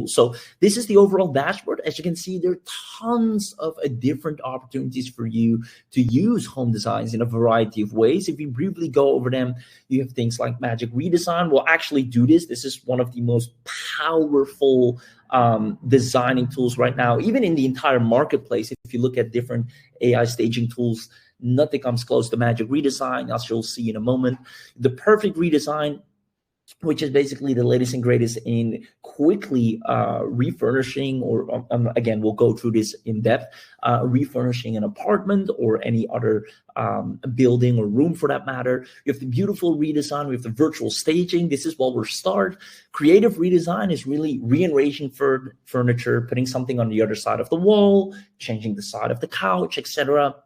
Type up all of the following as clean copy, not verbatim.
So this is the overall dashboard. As you can see, there are tons of different opportunities for you to use home designs in a variety of ways. If we briefly go over them, you have things like Magic Redesign. We'll actually do this. This is one of the most powerful designing tools right now, even in the entire marketplace. If you look at different AI staging tools, nothing comes close to Magic Redesign, as you'll see in a moment. The Perfect Redesign, which is basically the latest and greatest in quickly refurnishing, or again, we'll go through this in depth, refurnishing an apartment or any other building or room for that matter. You have the beautiful redesign. We have the virtual staging. This is what we'll start. Creative redesign is really rearranging furniture, putting something on the other side of the wall, changing the side of the couch, etc.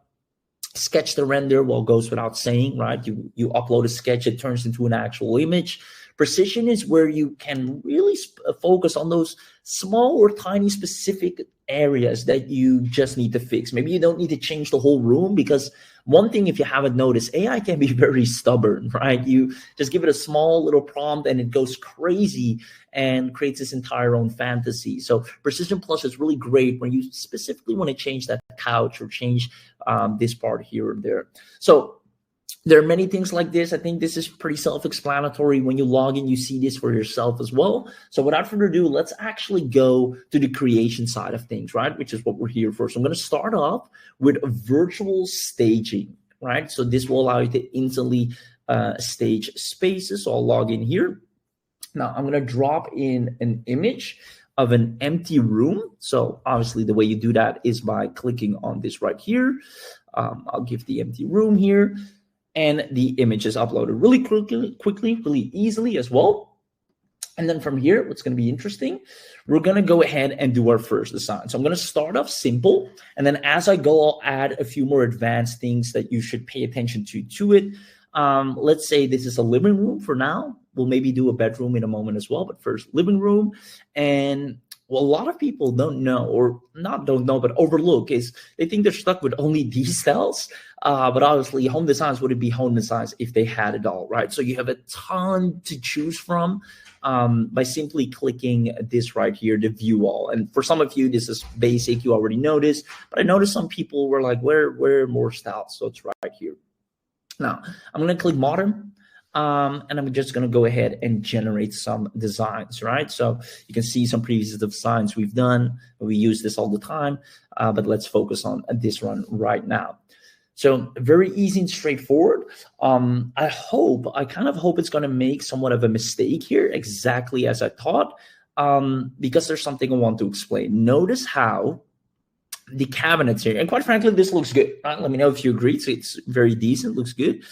Sketch to render, well, goes without saying, right? You upload a sketch, it turns into an actual image. Precision is where you can really focus on those small or tiny specific areas that you just need to fix. Maybe you don't need to change the whole room, because one thing, if you haven't noticed, AI can be very stubborn, right? You just give it a small little prompt and it goes crazy and creates this entire own fantasy. So Precision Plus is really great when you specifically want to change that couch or change this part here or there. So there are many things like this. I think this is pretty self-explanatory. When you log in, you see this for yourself as well. So without further ado, let's actually go to the creation side of things, right? Which is what we're here for. So I'm going to start off with virtual staging, right? So this will allow you to instantly stage spaces. So I'll log in here. Now I'm going to drop in an image of an empty room. So obviously the way you do that is by clicking on this right here. I'll give the empty room here. And the image is uploaded really quickly, really easily as well. And then from here, what's going to be interesting, we're going to go ahead and do our first design. So I'm going to start off simple. And then as I go, I'll add a few more advanced things that you should pay attention to it. Let's say this is a living room for now. We'll maybe do a bedroom in a moment as well. But first, living room. And well, a lot of people don't know, or not don't know, but overlook, is they think they're stuck with only these styles. But obviously, home designs wouldn't be home designs if they had it all, right? So you have a ton to choose from by simply clicking this right here, the view all. And for some of you, this is basic. You already know this. But I noticed some people were like, where are more styles? So it's right here. Now, I'm going to click modern. And I'm just going to go ahead and generate some designs, right? So you can see some previous designs we've done. We use this all the time, but let's focus on this one right now. So very easy and straightforward. I kind of hope it's going to make somewhat of a mistake here, exactly as I thought, because there's something I want to explain. Notice how the cabinets here, and quite frankly, this looks good, right? Let me know if you agree. So it's very decent, looks good.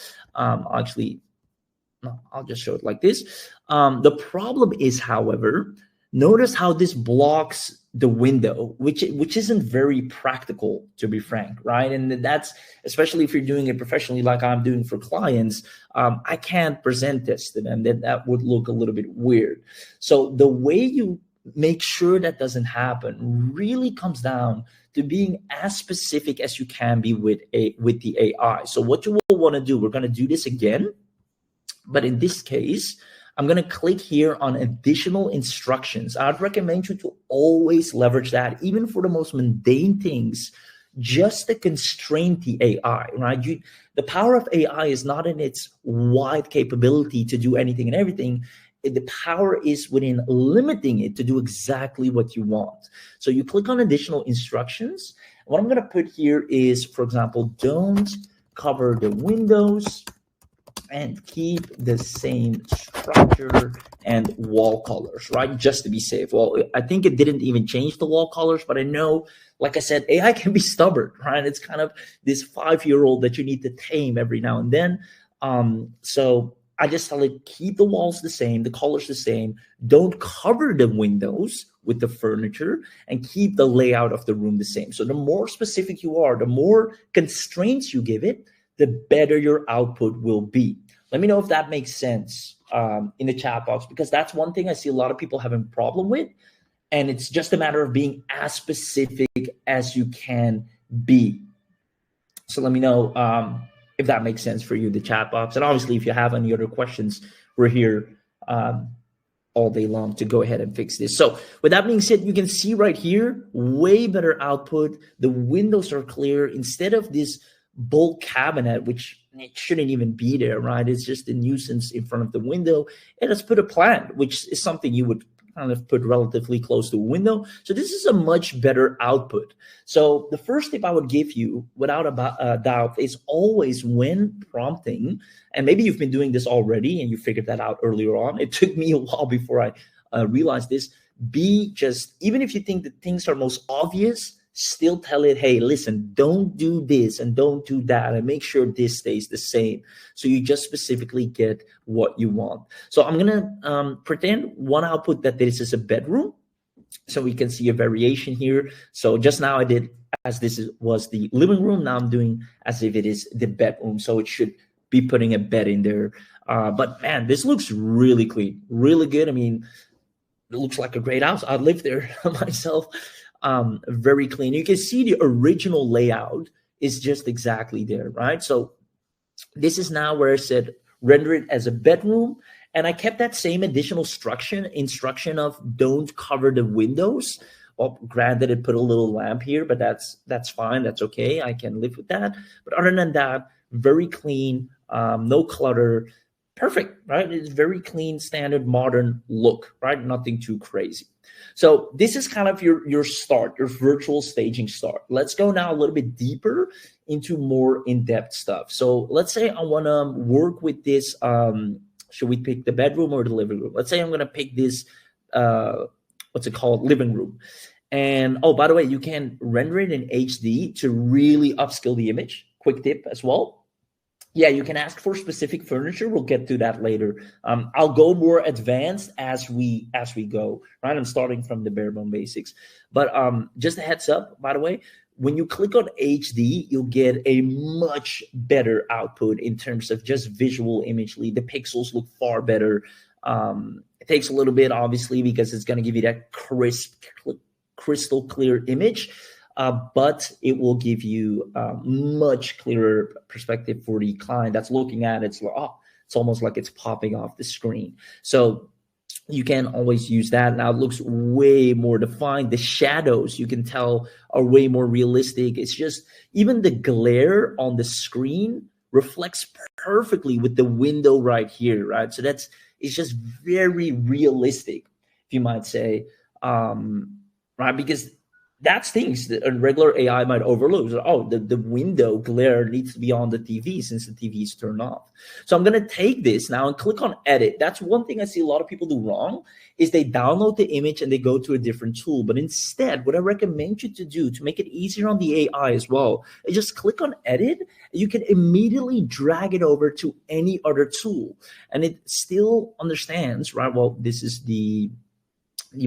I'll just show it like this. The problem is, however, notice how this blocks the window, which isn't very practical, to be frank, right? And that's, especially if you're doing it professionally like I'm doing for clients, I can't present this to them. That would look a little bit weird. So the way you make sure that doesn't happen really comes down to being as specific as you can be with the AI. So what you will want to do, we're going to do this again. But in this case, I'm going to click here on additional instructions. I'd recommend you to always leverage that, even for the most mundane things, just to constrain the AI, right? The power of AI is not in its wide capability to do anything and everything. The power is within limiting it to do exactly what you want. So you click on additional instructions. What I'm going to put here is, for example, don't cover the windows and keep the same structure and wall colors, right? Just to be safe. Well, I think it didn't even change the wall colors, but I know, like I said, AI can be stubborn, right? It's kind of this 5-year-old that you need to tame every now and then. So I just tell it, keep the walls the same, the colors the same. Don't cover the windows with the furniture, and keep the layout of the room the same. So the more specific you are, the more constraints you give it, the better your output will be. Let me know if that makes sense in the chat box, because that's one thing I see a lot of people having a problem with. And it's just a matter of being as specific as you can be. So let me know if that makes sense for you, the chat box. And obviously, if you have any other questions, we're here all day long to go ahead and fix this. So with that being said, you can see right here, way better output. The windows are clear instead of this bulk cabinet, which it shouldn't even be there, right? It's just a nuisance in front of the window. And let's put a plant, which is something you would kind of put relatively close to a window. So this is a much better output. So the first tip I would give you, without a doubt, is always when prompting, and maybe you've been doing this already and you figured that out earlier on. It took me a while before I realized this. Even if you think that things are most obvious, still tell it, hey, listen, don't do this and don't do that, and make sure this stays the same. So you just specifically get what you want. So I'm gonna pretend one output that this is a bedroom. So we can see a variation here. So just now I did as was the living room. Now I'm doing as if it is the bedroom. So it should be putting a bed in there. But man, this looks really clean, really good. I mean, it looks like a great house. I live there myself. Very clean. You can see the original layout is just exactly there, right? So this is now where I said render it as a bedroom, and I kept that same additional instruction of don't cover the windows. Well, granted, it put a little lamp here, but that's fine. That's okay. I can live with that. But other than that, very clean, no clutter, perfect, right? It's very clean, standard, modern look, right? Nothing too crazy. So this is kind of your start, your virtual staging start. Let's go now a little bit deeper into more in-depth stuff. So let's say I want to work with this. Should we pick the bedroom or the living room? Let's say I'm going to pick this, what's it called, living room. And oh, by the way, you can render it in HD to really upscale the image. Quick tip as well. Yeah, you can ask for specific furniture. We'll get to that later. I'll go more advanced as we go, right? I'm starting from the bare bone basics. But just a heads up, by the way, when you click on HD, you'll get a much better output in terms of just visual imagely. The pixels look far better. It takes a little bit, obviously, because it's going to give you that crisp, crystal clear image. But it will give you much clearer perspective for the client that's looking at it. It's like, oh, it's almost like it's popping off the screen. So you can always use that. Now it looks way more defined. The shadows, you can tell, are way more realistic. It's just even the glare on the screen reflects perfectly with the window right here, right? So it's just very realistic, if you might say, right? Because that's things that a regular AI might overlook. So, oh, the window glare needs to be on the TV since the TV is turned off. So I'm going to take this now and click on edit. That's one thing I see a lot of people do wrong, is they download the image and they go to a different tool. But instead, what I recommend you to do to make it easier on the AI as well, is just click on edit. You can immediately drag it over to any other tool. And it still understands, right? Well, this is the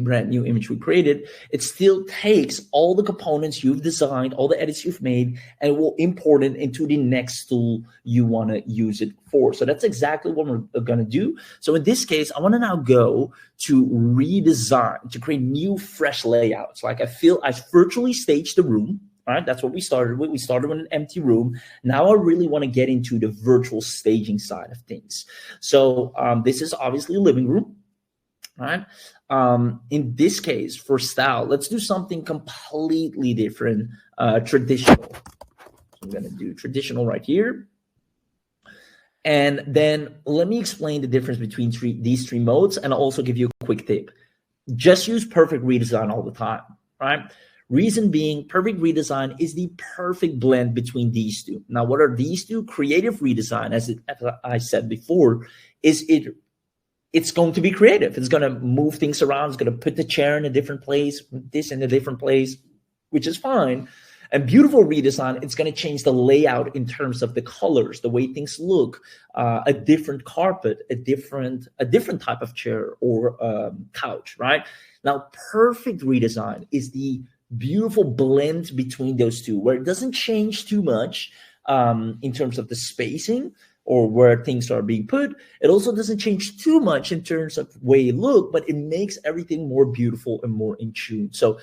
brand new image we created. It still takes all the components you've designed, all the edits you've made, and it will import it into the next tool you want to use it for. So that's exactly what we're going to do. So in this case, I want to now go to redesign, to create new, fresh layouts. Like I virtually staged the room. All right, that's what we started with. We started with an empty room. Now I really want to get into the virtual staging side of things. So this is obviously a living room. All right. In this case, for style, let's do something completely different, traditional. So I'm going to do traditional right here. And then let me explain the difference between these three modes, and I'll also give you a quick tip. Just use perfect redesign all the time, right? Reason being, perfect redesign is the perfect blend between these two. Now, what are these two? Creative redesign, as I said before, it's going to be creative. It's going to move things around. It's going to put the chair in a different place, this in a different place, which is fine. And beautiful redesign, it's going to change the layout in terms of the colors, the way things look, a different carpet, a different type of chair or couch, right? Now, perfect redesign is the beautiful blend between those two, where it doesn't change too much in terms of the spacing or where things are being put. It also doesn't change too much in terms of way you look, but it makes everything more beautiful and more in tune. So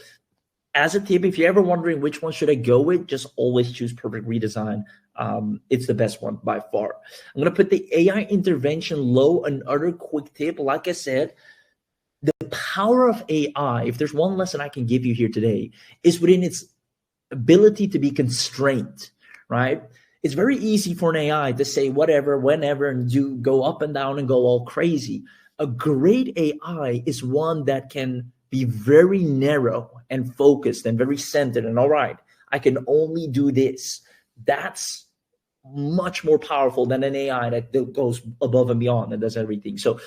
as a tip, if you're ever wondering which one should I go with, just always choose perfect redesign. It's the best one by far. I'm going to put the AI intervention low. Another quick tip, like I said, the power of AI, if there's one lesson I can give you here today, is within its ability to be constrained, right? It's very easy for an AI to say whatever, whenever, and do go up and down and go all crazy. A great AI is one that can be very narrow and focused and very centered. And all right, I can only do this. That's much more powerful than an AI that goes above and beyond and does everything. So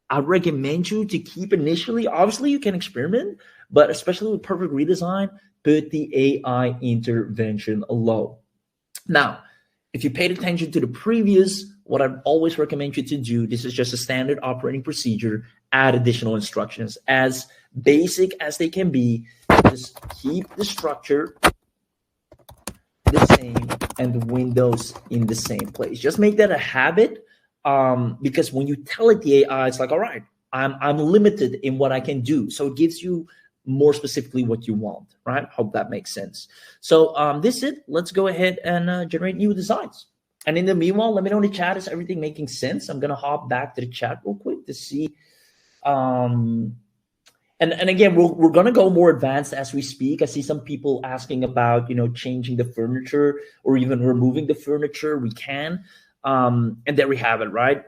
I recommend you to keep initially, obviously you can experiment, but especially with perfect redesign, put the AI intervention low. Now, if you paid attention to the previous, what I'd always recommend you to do, this is just a standard operating procedure, add additional instructions. As basic as they can be, just keep the structure the same and the windows in the same place. Just make that a habit, because when you tell it the AI, it's like, all right, I'm limited in what I can do. So it gives you more specifically what you want, right? Hope that makes sense. So this is it. Let's go ahead and generate new designs. And in the meanwhile, let me know in the chat, is everything making sense? I'm going to hop back to the chat real quick to see. And again, we're going to go more advanced as we speak. I see some people asking about, changing the furniture or even removing the furniture. We can. And there we have it, right?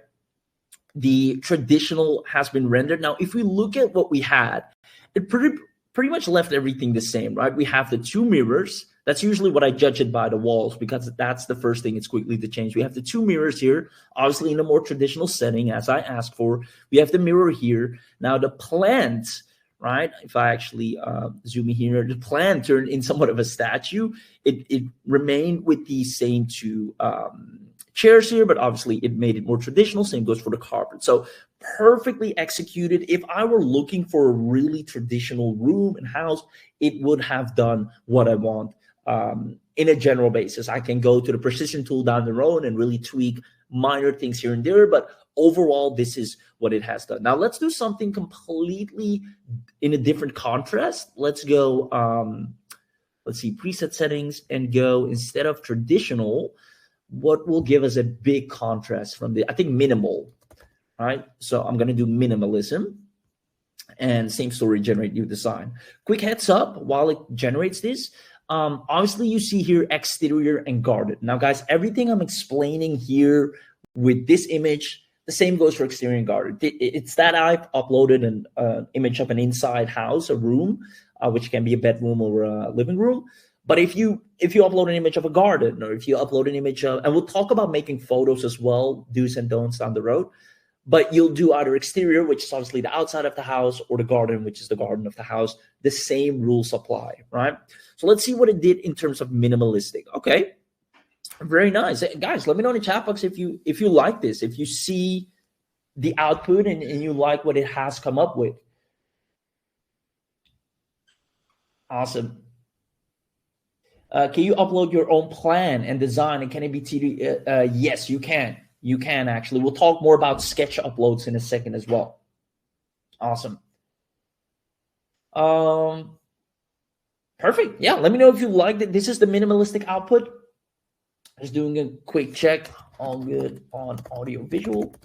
The traditional has been rendered. Now, if we look at what we had, it pretty much left everything the same, right? We have the two mirrors. That's usually what I judge it by, the walls, because that's the first thing it's quickly to change. We have the two mirrors here, obviously in a more traditional setting, as I asked for. We have the mirror here. Now the plant, right? If I actually zoom in here, the plant turned in somewhat of a statue. It remained with the same two chairs here, but obviously it made it more traditional. Same goes for the carpet. So perfectly executed. If I were looking for a really traditional room and house, it would have done what I want. In a general basis, I can go to the precision tool down the road and really tweak minor things here and there, but overall, this is what it has done. Now let's do something completely in a different contrast. Let's go, let's see, preset settings, and go, instead of traditional, what will give us a big contrast from I think minimal, right? So I'm going to do minimalism, and same story, generate new design. Quick heads up while it generates this. Obviously you see here exterior and garden. Now guys, everything I'm explaining here with this image, the same goes for exterior and garden. It's that I've uploaded an image of an inside house, a room, which can be a bedroom or a living room. But if you upload an image of a garden, or if you upload an image of, and we'll talk about making photos as well, do's and don'ts down the road, but you'll do either exterior, which is obviously the outside of the house, or the garden, which is the garden of the house. The same rules apply, right? So let's see what it did in terms of minimalistic. Okay, very nice. Guys, let me know in the chat box if you like this, if you see the output and you like what it has come up with. Awesome. Can you upload your own plan and design, and can it be TD? Yes, you can. You can actually. We'll talk more about sketch uploads in a second as well. Awesome. Perfect. Yeah, let me know if you liked it. This is the minimalistic output. Just doing a quick check. All good on audio visual.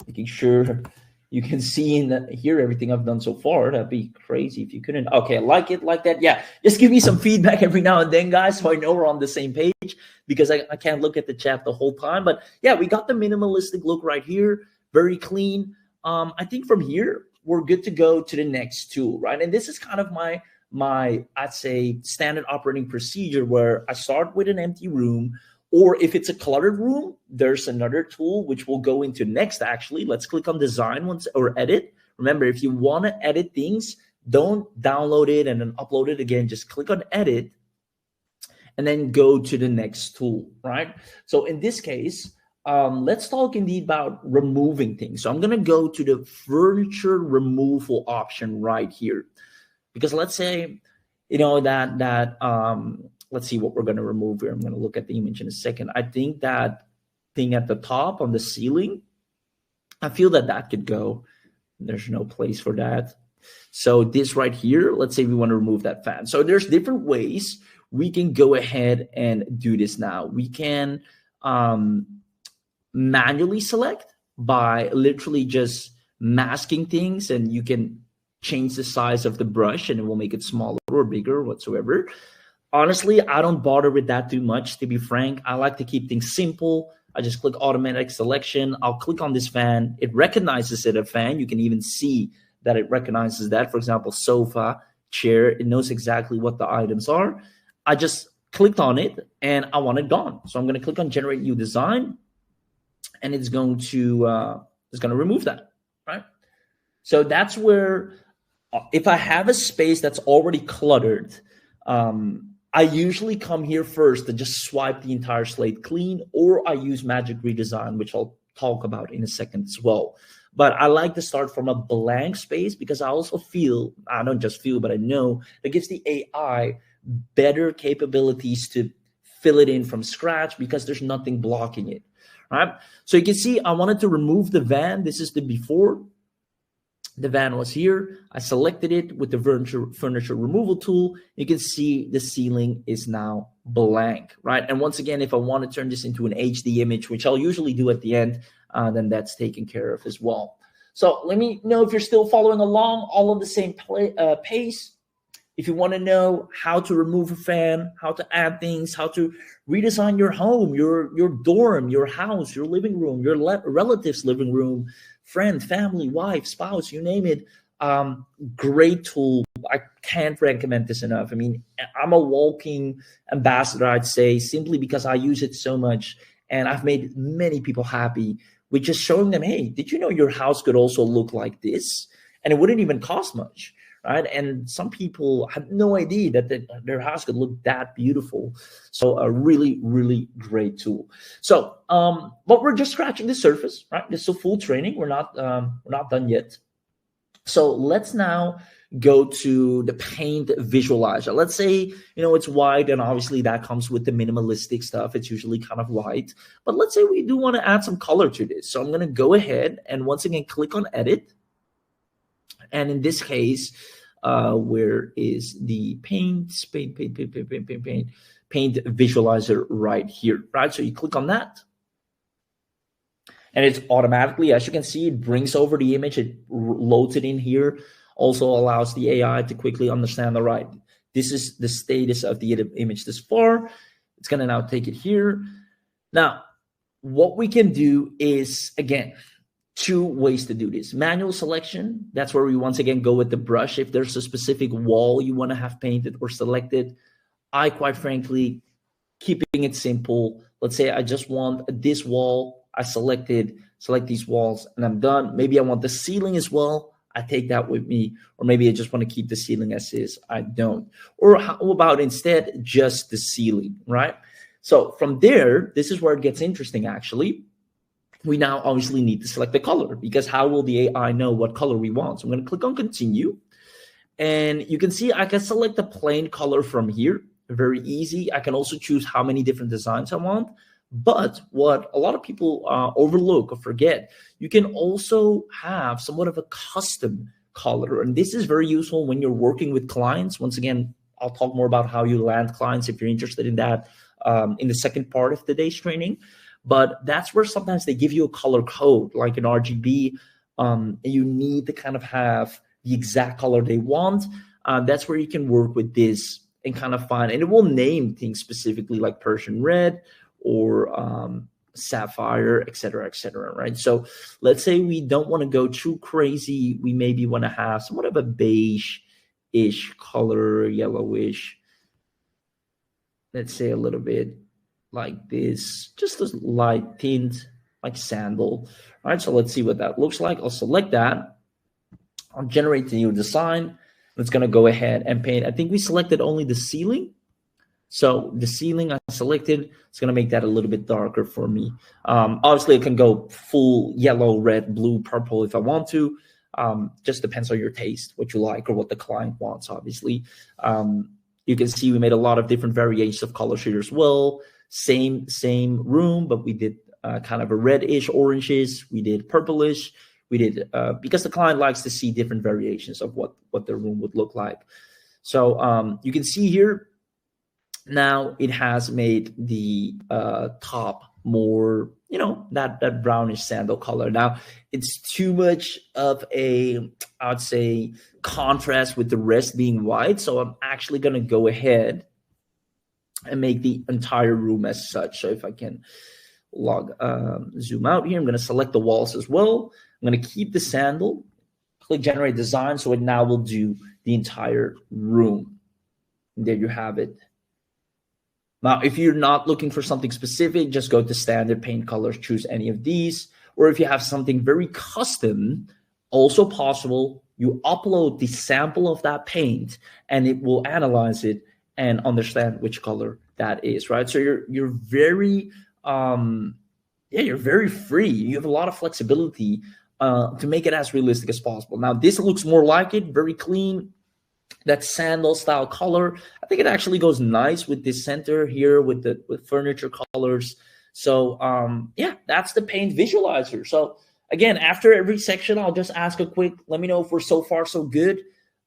Making sure you can see and hear everything I've done so far. That'd be crazy if you couldn't. Okay, like it, like that. Yeah, just give me some feedback every now and then, guys, so I know we're on the same page, because I can't look at the chat the whole time. But yeah, we got the minimalistic look right here. Very clean. I think from here, we're good to go to the next tool, right? And this is kind of my I'd say standard operating procedure, where I start with an empty room. Or if it's a cluttered room, there's another tool which we'll go into next, actually. Let's click on design once, or edit. Remember, if you want to edit things, don't download it and then upload it again. Just click on edit and then go to the next tool, right? So in this case, let's talk indeed about removing things. So I'm going to go to the furniture removal option right here, because let's say, let's see what we're going to remove here. I'm going to look at the image in a second. I think that thing at the top on the ceiling, I feel that could go. There's no place for that. So this right here, let's say we want to remove that fan. So there's different ways we can go ahead and do this now. We can manually select by literally just masking things, and you can change the size of the brush and it will make it smaller or bigger whatsoever. Honestly, I don't bother with that too much, to be frank. I like to keep things simple. I just click automatic selection. I'll click on this fan. It recognizes it a fan. You can even see that it recognizes that. For example, sofa, chair, it knows exactly what the items are. I just clicked on it and I want it gone. So I'm going to click on generate new design and it's going to remove that, right? So that's where, if I have a space that's already cluttered, I usually come here first to just swipe the entire slate clean, or I use Magic Redesign, which I'll talk about in a second as well. But I like to start from a blank space because I also feel, I don't just feel, but I know that gives the AI better capabilities to fill it in from scratch because there's nothing blocking it, right? So you can see I wanted to remove the van. This is the before. The van was here. I selected it with the furniture removal tool. You can see the ceiling is now blank, right? And once again, if I want to turn this into an HD image, which I'll usually do at the end, then that's taken care of as well. So let me know if you're still following along, all on the same pace. If you want to know how to remove a fan, how to add things, how to redesign your home, your dorm, your house, your living room, your relative's living room, friend, family, wife, spouse, you name it. Great tool. I can't recommend this enough. I mean, I'm a walking ambassador, I'd say, simply because I use it so much. And I've made many people happy with just showing them, hey, did you know your house could also look like this? And it wouldn't even cost much, right? And some people had no idea that their house could look that beautiful. So a really, really great tool. So, but we're just scratching the surface, right? This is a full training. We're not done yet. So let's now go to the paint visualizer. Let's say, it's white, and obviously that comes with the minimalistic stuff. It's usually kind of white, but let's say we do want to add some color to this. So I'm going to go ahead and once again, click on edit. And in this case, where is the paint visualizer right here, right? So you click on that. And it's automatically, as you can see, it brings over the image. It loads it in here. Also allows the AI to quickly understand, all right, this is the status of the image this far. It's going to now take it here. Now, what we can do is, again, two ways to do this. Manual selection, that's where we once again go with the brush. If there's a specific wall you want to have painted or selected, I quite frankly, keeping it simple. Let's say I just want this wall. I select these walls and I'm done. Maybe I want the ceiling as well. I take that with me. Or maybe I just want to keep the ceiling as is. I don't. Or how about instead just the ceiling, right? So from there, this is where it gets interesting actually. We now obviously need to select the color, because how will the AI know what color we want? So I'm going to click on continue. And you can see I can select a plain color from here. Very easy. I can also choose how many different designs I want. But what a lot of people overlook or forget, you can also have somewhat of a custom color. And this is very useful when you're working with clients. Once again, I'll talk more about how you land clients if you're interested in that in the second part of today's training. But that's where sometimes they give you a color code, like an RGB. And you need to kind of have the exact color they want. That's where you can work with this and kind of find, and it will name things specifically like Persian red or sapphire, et cetera, right? So let's say we don't want to go too crazy. We maybe want to have somewhat of a beige-ish color, yellowish. Let's say a little bit like this, just a light tint, like sandal. All right, so let's see what that looks like. I'll select that. I'll generate the new design. It's going to go ahead and paint. I think we selected only the ceiling. So the ceiling I selected, it's going to make that a little bit darker for me. Obviously, it can go full yellow, red, blue, purple if I want to. Just depends on your taste, what you like or what the client wants, obviously. You can see we made a lot of different variations of colors here as well. Same room, but we did kind of a reddish, oranges. We did purplish. We did, because the client likes to see different variations of what the room would look like. So you can see here, Now it has made the top more, that brownish sandal color. Now it's too much of a, I'd say, contrast with the rest being white. So I'm actually going to go ahead and make the entire room as such. So if I can zoom out here, I'm going to select the walls as well. I'm going to keep the sandal, click generate design. So it now will do the entire room. And there you have it. Now, if you're not looking for something specific, just go to standard paint colors, choose any of these. Or if you have something very custom, also possible, you upload the sample of that paint and it will analyze it and understand which color that is, right? So you're very you're very free. You have a lot of flexibility to make it as realistic as possible. Now, this looks more like it, very clean. That sandal style color, I think it actually goes nice with this center here with furniture colors. So yeah, that's the paint visualizer. So again, after every section, I'll just ask a quick, let me know if we're so far so good,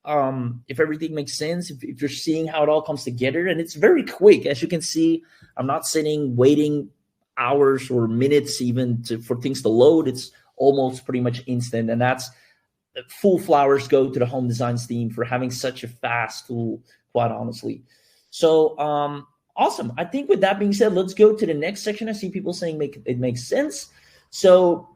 if everything makes sense, if you're seeing how it all comes together. And it's very quick. As you can see, I'm not sitting waiting hours or minutes even for things to load. It's almost pretty much instant. And that's full flowers go to the Home Designs team for having such a fast tool, quite honestly. So awesome. I think with that being said, let's go to the next section. I see people saying it makes sense. So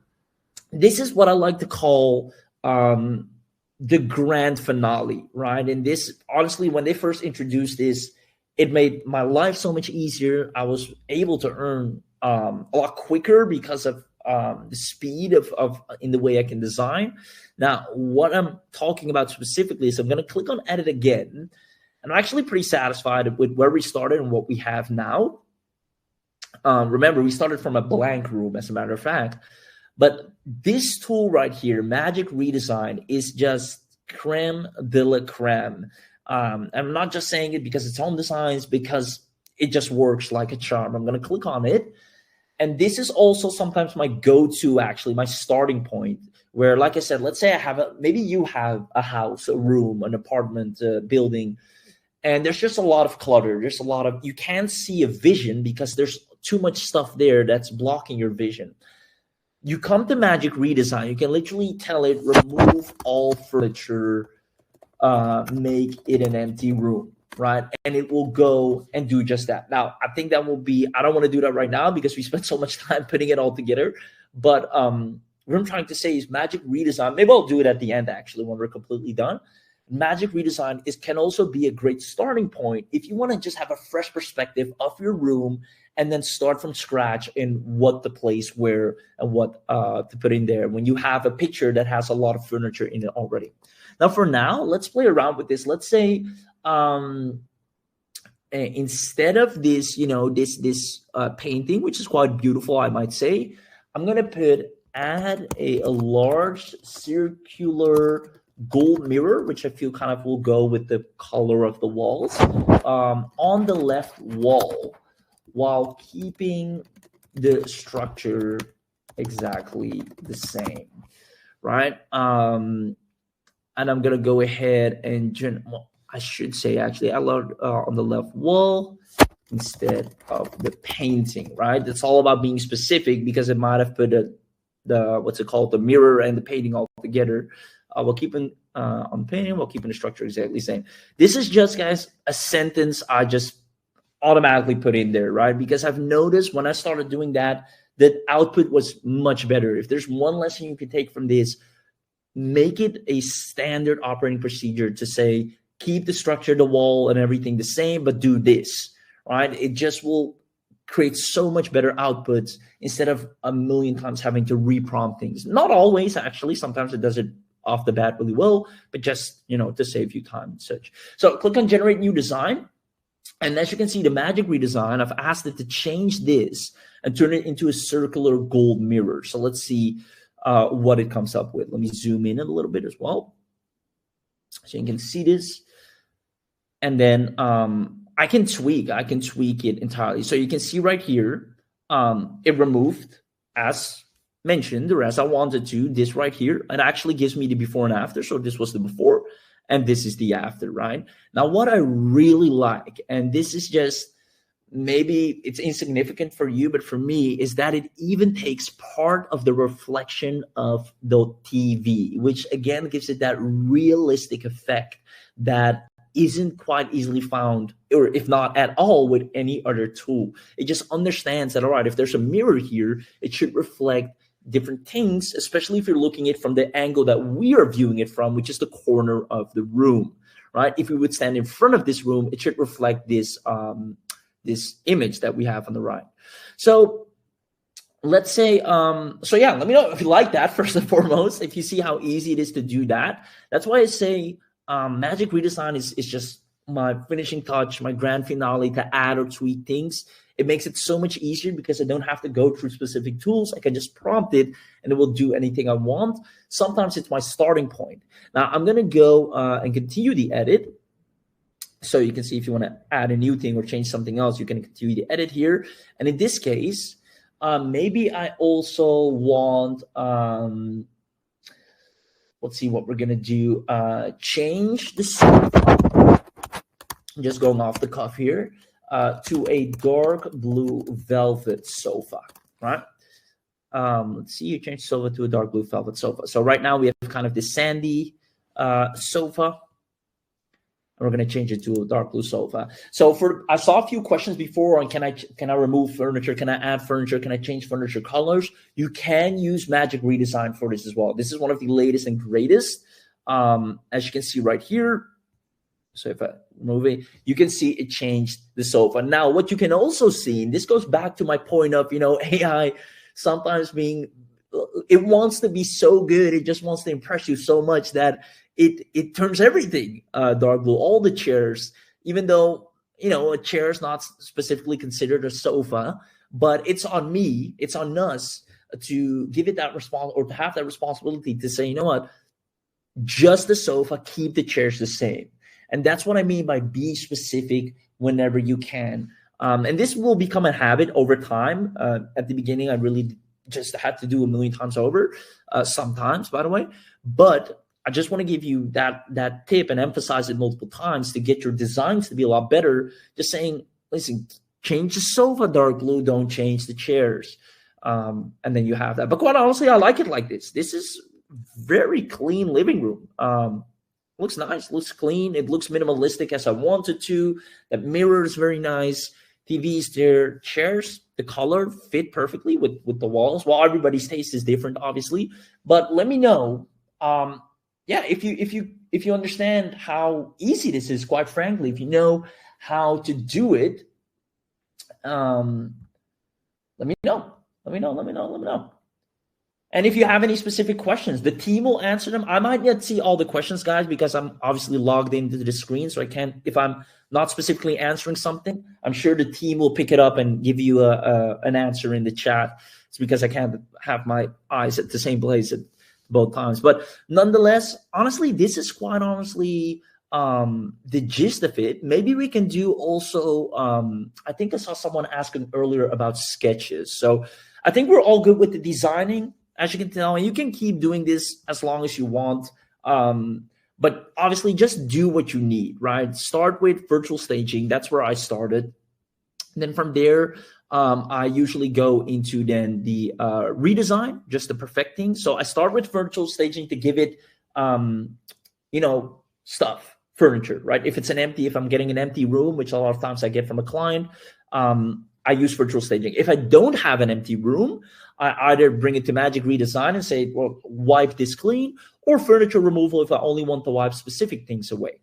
this is what I like to call the grand finale, right? And this, honestly, when they first introduced this, it made my life so much easier. I was able to earn a lot quicker because of the speed of in the way I can design. Now, what I'm talking about specifically is I'm going to click on edit again. And I'm actually pretty satisfied with where we started and what we have now. Remember, we started from a blank room, as a matter of fact. But this tool right here, Magic Redesign, is just creme de la creme. I'm not just saying it because it's Home Designs, because it just works like a charm. I'm going to click on it. And this is also sometimes my go-to, actually, my starting point, where, like I said, let's say maybe you have a house, a room, an apartment, building, and there's just a lot of clutter. There's you can't see a vision because there's too much stuff there that's blocking your vision. You come to Magic Redesign, you can literally tell it, remove all furniture, make it an empty room, right? And it will go and do just that. Now, I think that will be, I don't want to do that right now because we spent so much time putting it all together. But what I'm trying to say is Magic Redesign, maybe I'll do it at the end, actually, when we're completely done. Magic Redesign can also be a great starting point if you want to just have a fresh perspective of your room and then start from scratch in what to place where and what to put in there when you have a picture that has a lot of furniture in it already. Now, for now, let's play around with this. Let's say instead of this, this painting, which is quite beautiful, I might say, I'm going to add a large circular gold mirror, which I feel kind of will go with the color of the walls, on the left wall, while keeping the structure exactly the same, right? And I'm gonna go ahead and I should say actually I love on the left wall instead of the painting, right? It's all about being specific because it might have put the mirror and the painting all together. We'll keep on painting, we'll keep the structure exactly the same. This is just, guys, a sentence I just automatically put in there, right? Because I've noticed when I started doing that, the output was much better. If there's one lesson you can take from this, make it a standard operating procedure to say, keep the structure, the wall, and everything the same, but do this, right? It just will create so much better outputs instead of a million times having to reprompt things. Not always, actually. Sometimes it does it off the bat really well, but just, to save you time and such. So click on Generate New Design. And as you can see, the Magic Redesign, I've asked it to change this and turn it into a circular gold mirror. So let's see what it comes up with. Let me zoom in a little bit as well, so you can see this. And then I can tweak it entirely. So you can see right here, it removed, as mentioned, or as I wanted to, this right here. It actually gives me the before and after. So this was the before and this is the after, right? Now, what I really like, and this is just maybe it's insignificant for you, but for me is that it even takes part of the reflection of the TV, which again gives it that realistic effect that isn't quite easily found, or if not at all, with any other tool. It just understands that, all right, if there's a mirror here, it should reflect different things, especially if you're looking at it from the angle that we are viewing it from, which is the corner of the room, right? If we would stand in front of this room, it should reflect this this image that we have on the right. So let's say, so yeah, let me know if you like that first and foremost, if you see how easy it is to do that. That's why I say Magic Redesign is just my finishing touch, my grand finale to add or tweak things. It makes it so much easier because I don't have to go through specific tools. I can just prompt it and it will do anything I want. Sometimes it's my starting point. Now I'm going to go and continue the edit. So you can see if you want to add a new thing or change something else, you can continue the edit here. And in this case, maybe I also want, let's see what we're going to do. Change the sofa, just going off the cuff here, to a dark blue velvet sofa, right? Let's see, you change sofa to a dark blue velvet sofa. So right now we have kind of this sandy sofa. We're going to change it to a dark blue sofa. So I saw a few questions before on can I remove furniture? Can I add furniture? Can I change furniture colors? You can use Magic Redesign for this as well. This is one of the latest and greatest. As you can see right here. So if I remove it, you can see it changed the sofa. Now, what you can also see, and this goes back to my point of, AI sometimes it wants to be so good. It just wants to impress you so much that it turns everything dark blue, all the chairs, even though, a chair is not specifically considered a sofa, but it's on me, it's on us to give it that response, or to have that responsibility to say, you know what, just the sofa, keep the chairs the same. And that's what I mean by be specific whenever you can. And this will become a habit over time. At the beginning, I really just had to do a million times over, sometimes, by the way. But I just want to give you that tip and emphasize it multiple times to get your designs to be a lot better. Just saying, listen, change the sofa dark blue, don't change the chairs. And then you have that. But quite honestly, I like it like this. This is very clean living room. Looks nice, looks clean. It looks minimalistic as I wanted to. That mirror is very nice. TVs there, chairs, the color fit perfectly with the walls. Well, everybody's taste is different, obviously. But let me know. Yeah, if you understand how easy this is, quite frankly, if you know how to do it, let me know. Let me know. And if you have any specific questions, the team will answer them. I might not see all the questions, guys, because I'm obviously logged into the screen, so I can't. If I'm not specifically answering something, I'm sure the team will pick it up and give you an answer in the chat. It's because I can't have my eyes at the same place at both times. But nonetheless, honestly, this is quite honestly the gist of it. Maybe we can do also, I think I saw someone asking earlier about sketches. So I think we're all good with the designing. As you can tell, you can keep doing this as long as you want. But obviously just do what you need, right? Start with virtual staging. That's where I started. And then from there, I usually go into then the redesign, just the perfecting. So I start with virtual staging to give it, stuff, furniture, right? If I'm getting an empty room, which a lot of times I get from a client, I use virtual staging. If I don't have an empty room, I either bring it to Magic Redesign and say, well, wipe this clean, or furniture removal if I only want to wipe specific things away.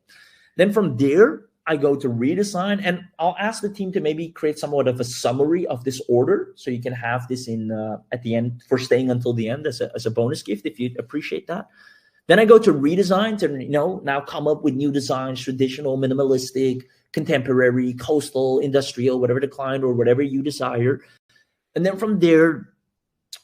Then from there, I go to redesign, and I'll ask the team to maybe create somewhat of a summary of this order, so you can have this in at the end for staying until the end as a bonus gift if you'd appreciate that. Then I go to redesign to now come up with new designs, traditional, minimalistic, contemporary, coastal, industrial, whatever the client or whatever you desire. And then from there,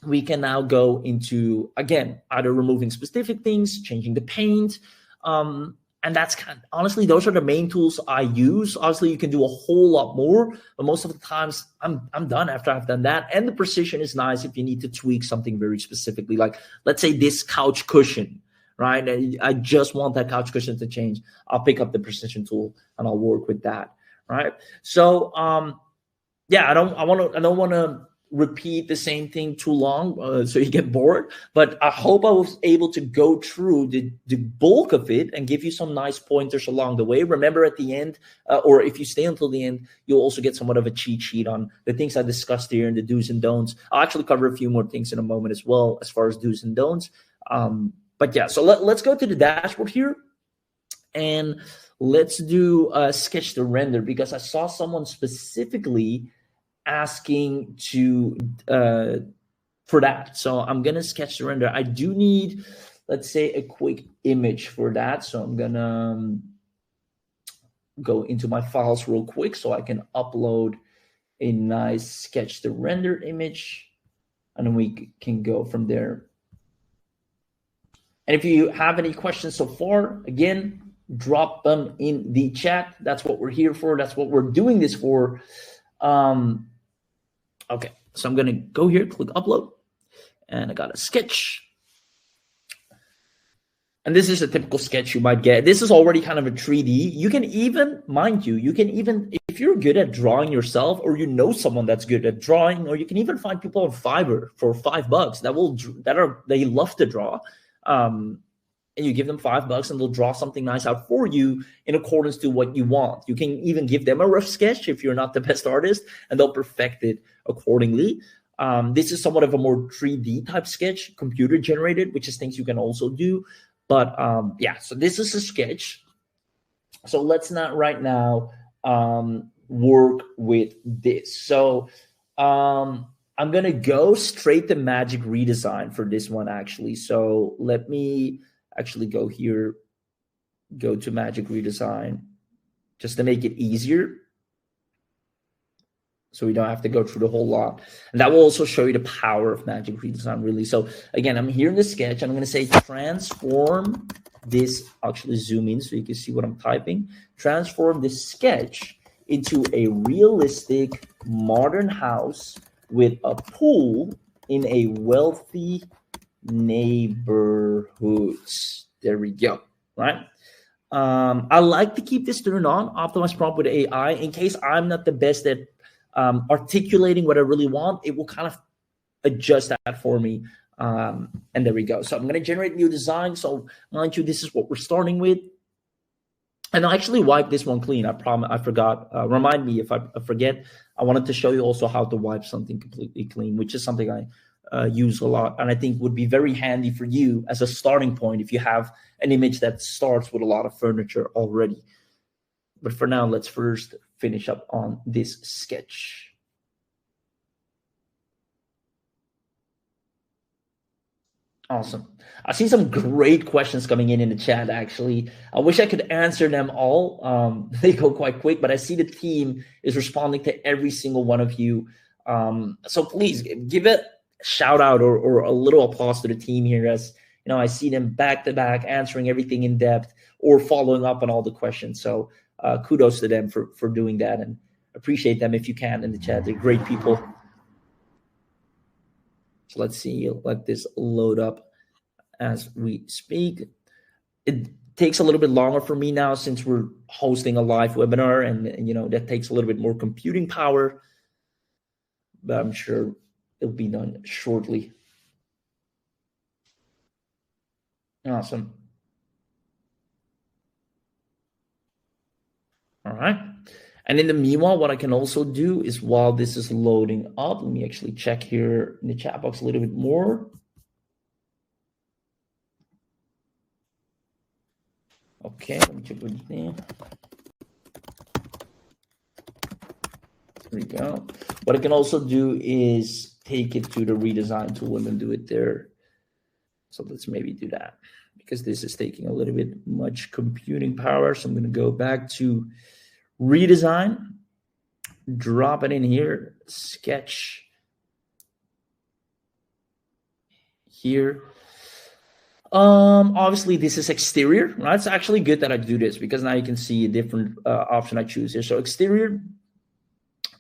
we can now go into, again, either removing specific things, changing the paint. And that's honestly, those are the main tools I use. Obviously, you can do a whole lot more, but most of the times I'm done after I've done that. And the precision is nice if you need to tweak something very specifically. Like, let's say this couch cushion, right? I just want that couch cushion to change. I'll pick up the precision tool and I'll work with that, right? So yeah, I don't want to repeat the same thing too long, so you get bored. But I hope I was able to go through the bulk of it and give you some nice pointers along the way. Remember, at the end, or if you stay until the end, you'll also get somewhat of a cheat sheet on the things I discussed here and the do's and don'ts. I'll actually cover a few more things in a moment as well, as far as do's and don'ts. But yeah, so let's go to the dashboard here, and let's do sketch to render, because I saw someone specifically asking to for that. So I'm gonna sketch to render. I do need, let's say, a quick image for that. So I'm gonna go into my files real quick so I can upload a nice sketch to render image, and then we can go from there. And if you have any questions so far, again, drop them in the chat. That's what we're here for. That's what we're doing this for. Okay, so I'm gonna go here, click upload, and I got a sketch. And this is a typical sketch you might get. This is already kind of a 3D. You can even, mind you, if you're good at drawing yourself, or you know someone that's good at drawing, or you can even find people on Fiverr for $5 they love to draw. And you give them $5 and they'll draw something nice out for you in accordance to what you want. You can even give them a rough sketch if you're not the best artist, and they'll perfect it accordingly. This is somewhat of a more 3D type sketch, computer generated, which is things you can also do. But yeah, so this is a sketch. So let's not right now work with this. So I'm going to go straight to Magic Redesign for this one, actually. So let me actually go here, go to Magic Redesign, just to make it easier, so we don't have to go through the whole lot. And that will also show you the power of Magic Redesign, really. So again, I'm here in the sketch, and I'm going to say transform this. Actually zoom in so you can see what I'm typing. Transform this sketch into a realistic modern house with a pool in a wealthy neighborhoods. There we go. Right. I like to keep this turned on, optimize prompt with AI, in case I'm not the best at articulating what I really want. It will kind of adjust that for me. And there we go. So I'm going to generate new design. So mind you, this is what we're starting with. And I'll actually wipe this one clean. I promise. I forgot. Remind me if I forget. I wanted to show you also how to wipe something completely clean, which is something I use a lot, and I think would be very handy for you as a starting point if you have an image that starts with a lot of furniture already. But for now, let's first finish up on this sketch. Awesome. I see some great questions coming in the chat, actually. I wish I could answer them all. They go quite quick, but I see the team is responding to every single one of you. So please give it a shout out or a little applause to the team here, as you know, I see them back to back answering everything in depth or following up on all the questions. So kudos to them for doing that, and appreciate them if you can in the chat. They're great people. So let's see, let this load up as we speak. It takes a little bit longer for me now since we're hosting a live webinar, and you know, that takes a little bit more computing power, but I'm sure it'll be done shortly. Awesome. All right. And in the meanwhile, what I can also do is, while this is loading up, let me actually check here in the chat box a little bit more. Okay, let me check what his name. There we go. What I can also do is take it to the redesign tool and then do it there. So let's maybe do that, because this is taking a little bit much computing power. So I'm going to go back to redesign, drop it in here, sketch here. Obviously this is exterior, right? It's actually good that I do this, because now you can see a different option I choose here. So exterior,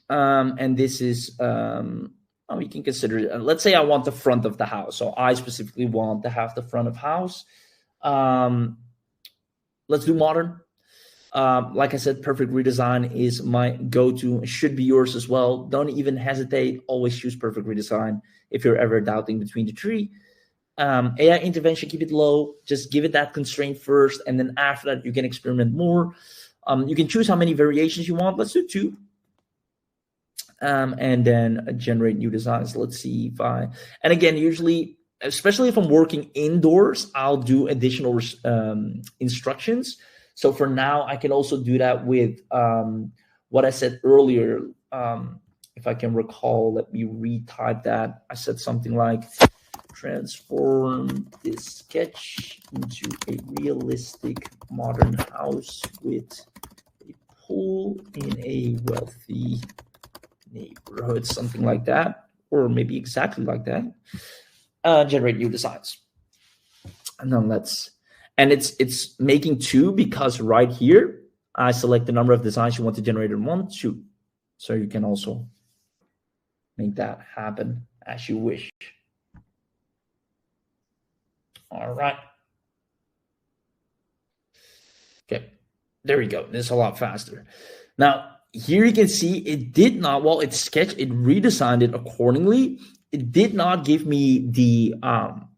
and this is we can consider it. Let's say I want the front of the house. So I specifically want to have the front of house. Let's do modern. Like I said, Perfect Redesign is my go-to. It should be yours as well. Don't even hesitate. Always choose Perfect Redesign if you're ever doubting between the three. AI intervention, keep it low. Just give it that constraint first, and then after that, you can experiment more. You can choose how many variations you want. Let's do 2. And then generate new designs. Let's see if and again, usually, especially if I'm working indoors, I'll do additional instructions. So for now, I can also do that with what I said earlier. If I can recall, let me retype that. I said something like, transform this sketch into a realistic modern house with a pool in a wealthy neighborhood, something like that, or maybe exactly like that. Generate new designs. And then it's making 2 because right here I select the number of designs you want to generate in 1, 2. So you can also make that happen as you wish. All right. Okay, there we go. This is a lot faster. Now, here you can see it did not, well, it sketched, it redesigned it accordingly. It did not give me the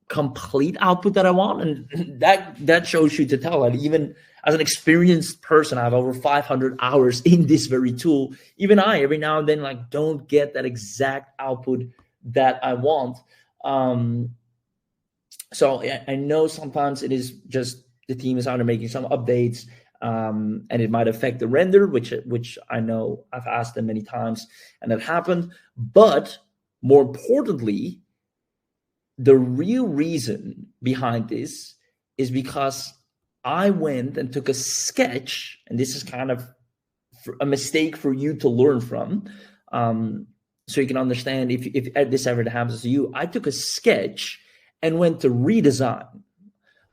complete output that I want. And that shows you to tell that even as an experienced person, I have over 500 hours in this very tool. Even I, every now and then, like, don't get that exact output that I want. So I know sometimes it is just the team is either making some updates, and it might affect the render, which I know I've asked them many times, and that happened. But more importantly, the real reason behind this is because I went and took a sketch, and this is kind of a mistake for you to learn from, so you can understand if this ever happens to you. I took a sketch and went to redesign.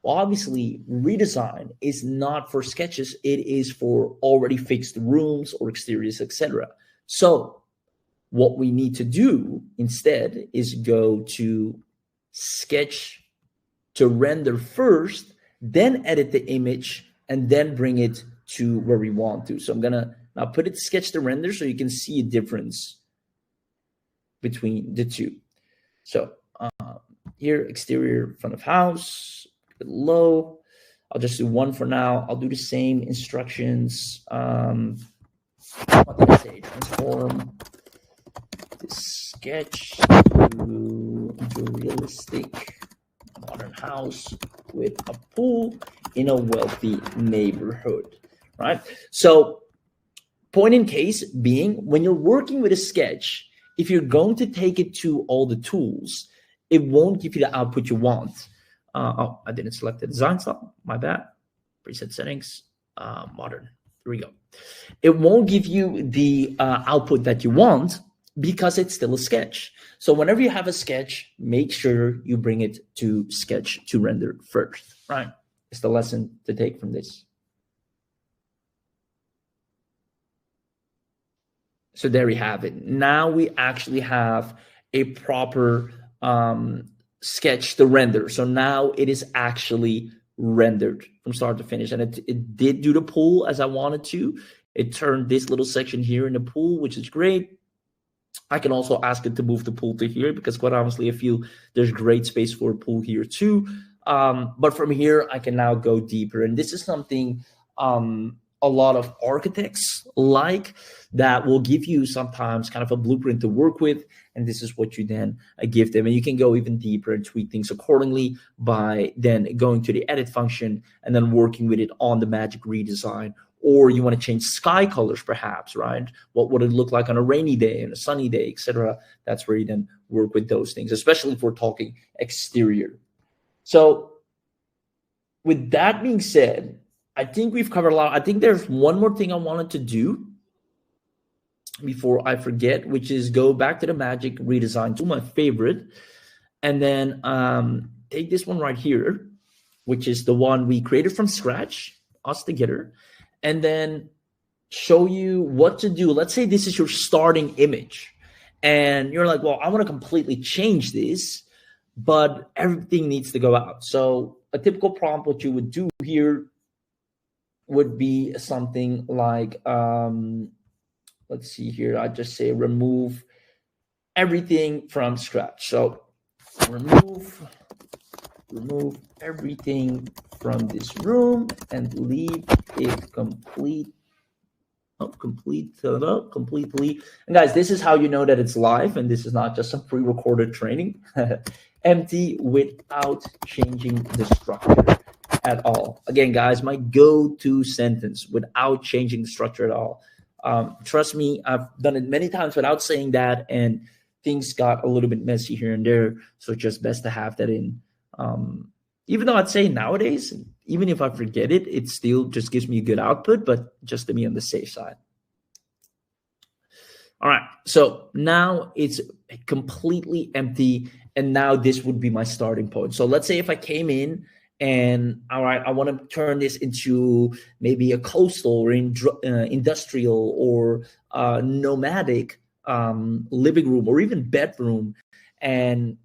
Well, obviously, redesign is not for sketches. It is for already fixed rooms or exteriors, etc. So what we need to do instead is go to sketch to render first, then edit the image, and then bring it to where we want to. So I'm going to now put it sketch to render so you can see a difference between the two. So here, exterior front of house, a bit low. I'll just do 1 for now. I'll do the same instructions. What did I say? Transform this sketch into a realistic modern house with a pool in a wealthy neighborhood, right? So point in case being, when you're working with a sketch, if you're going to take it to all the tools, it won't give you the output you want. Oh, I didn't select the design style. My bad. Preset settings, modern. Here we go. It won't give you the output that you want because it's still a sketch. So whenever you have a sketch, make sure you bring it to sketch to render first, right? It's the lesson to take from this. So there we have it. Now we actually have a proper sketch to render. So now it is actually rendered from start to finish, and it did do the pool as I wanted to. It turned this little section here in the pool, which is great. I can also ask it to move the pool to here because quite honestly, I feel there's great space for a pool here too. But from here, I can now go deeper, and this is something a lot of architects like, that will give you sometimes kind of a blueprint to work with, and this is what you then give them, and you can go even deeper and tweak things accordingly by then going to the edit function and then working with it on the Magic Redesign. Or you want to change sky colors perhaps, right? What would it look like on a rainy day and a sunny day, etc.? That's where you then work with those things, especially if we're talking exterior. So with that being said, I think we've covered a lot. I think there's one more thing I wanted to do before I forget, which is go back to the Magic Redesign tool, my favorite, and then take this one right here, which is the one we created from scratch, us together, and then show you what to do. Let's say this is your starting image, and you're like, well, I want to completely change this, but everything needs to go out. So a typical prompt, what you would do here would be something like, let's see here. I just say remove everything from scratch. So remove everything from this room and leave it completely. And guys, this is how you know that it's live and this is not just some pre-recorded training. Empty without changing the structure at all. Again, guys, my go-to sentence, without changing the structure at all. Trust me, I've done it many times without saying that, and things got a little bit messy here and there. So it's just best to have that in. Even though I'd say nowadays, even if I forget it, it still just gives me a good output, but just to be on the safe side. All right, so now it's completely empty, and now this would be my starting point. So let's say if I came in and, all right, I want to turn this into maybe a coastal or industrial or nomadic living room or even bedroom, and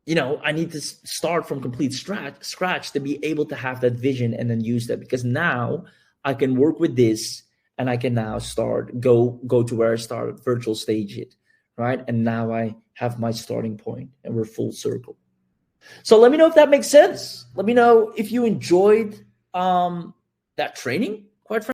I need to start from complete scratch to be able to have that vision and then use that, because now I can work with this and I can now go to where I started, virtual stage it, right? And now I have my starting point and we're full circle. So let me know if that makes sense. Let me know if you enjoyed that training, quite frankly.